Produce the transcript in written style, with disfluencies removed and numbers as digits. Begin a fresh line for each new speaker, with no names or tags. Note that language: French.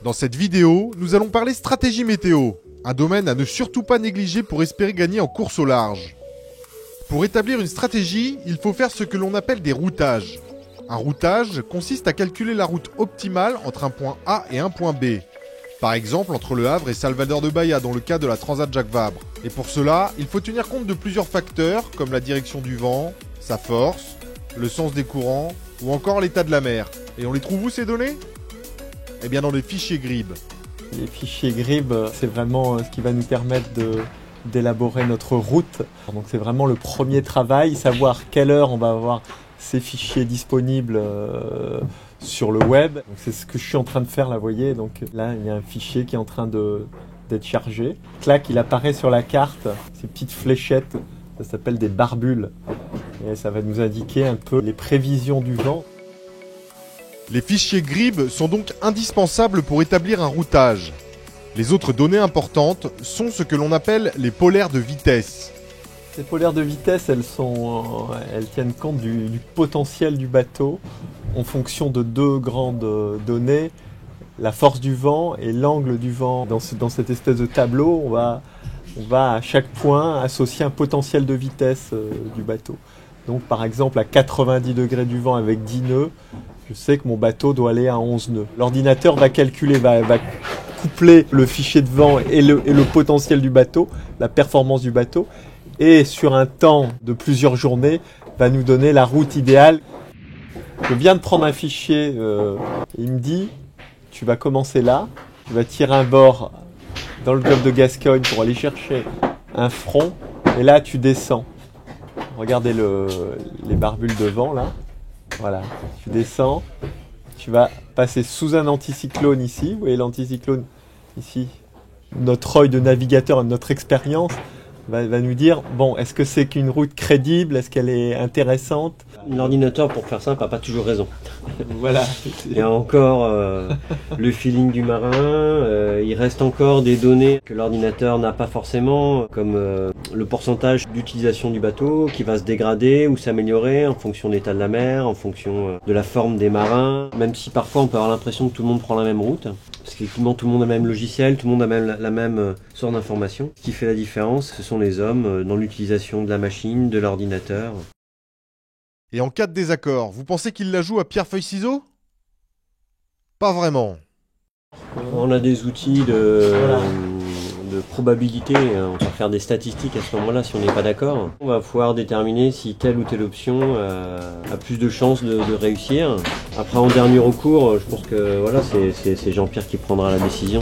Dans cette vidéo, nous allons parler stratégie météo, un domaine à ne surtout pas négliger pour espérer gagner en course au large. Pour établir une stratégie, il faut faire ce que l'on appelle des routages. Un routage consiste à calculer la route optimale entre un point A et un point B. Par exemple entre Le Havre et Salvador de Bahia dans le cas de la Transat Jacques Vabre. Et pour cela, il faut tenir compte de plusieurs facteurs comme la direction du vent, sa force, le sens des courants ou encore l'état de la mer. Et on les trouve où ces données ? Eh bien dans les fichiers GRIB.
Les fichiers GRIB, c'est vraiment ce qui va nous permettre d'élaborer notre route. Donc c'est vraiment le premier travail, savoir quelle heure on va avoir ces fichiers disponibles sur le web. Donc c'est ce que je suis en train de faire là, vous voyez. Donc là, il y a un fichier qui est en train d'être chargé. Clac, il apparaît sur la carte, ces petites fléchettes, ça s'appelle des barbules. Et ça va nous indiquer un peu les prévisions du vent.
Les fichiers GRIB sont donc indispensables pour établir un routage. Les autres données importantes sont ce que l'on appelle les polaires de vitesse.
Ces polaires de vitesse, elles tiennent compte du potentiel du bateau en fonction de deux grandes données, la force du vent et l'angle du vent. Dans cette espèce de tableau, on va à chaque point associer un potentiel de vitesse du bateau. Donc par exemple à 90 degrés du vent avec 10 nœuds, je sais que mon bateau doit aller à 11 nœuds. L'ordinateur va calculer, va coupler le fichier de vent et le potentiel du bateau, la performance du bateau, et sur un temps de plusieurs journées, va nous donner la route idéale. Je viens de prendre un fichier, il me dit, tu vas commencer là, tu vas tirer un bord dans le golfe de Gascogne pour aller chercher un front, et là tu descends. Regardez les barbules de vent là. Voilà, tu descends, tu vas passer sous un anticyclone ici. Vous voyez l'anticyclone ici. Notre œil de navigateur, notre expérience va nous dire, bon, est-ce que c'est qu'une route crédible? Est-ce qu'elle est intéressante?
L'ordinateur, pour faire simple, n'a pas toujours raison.
Voilà.
Il y a encore le feeling du marin, il reste encore des données que l'ordinateur n'a pas forcément, comme le pourcentage d'utilisation du bateau qui va se dégrader ou s'améliorer en fonction de l'état de la mer, en fonction de la forme des marins, même si parfois on peut avoir l'impression que tout le monde prend la même route. Parce qu'effectivement, tout le monde a le même logiciel, tout le monde a même la même sorte d'information. Ce qui fait la différence, ce sont les hommes dans l'utilisation de la machine, de l'ordinateur.
Et en cas de désaccord, vous pensez qu'il la joue à pierre-feuille-ciseaux ? Pas vraiment.
On a des outils de probabilité, on peut faire des statistiques à ce moment-là si on n'est pas d'accord. On va pouvoir déterminer si telle ou telle option a plus de chances de réussir. Après, en dernier recours, je pense que voilà, c'est Jean-Pierre qui prendra la décision.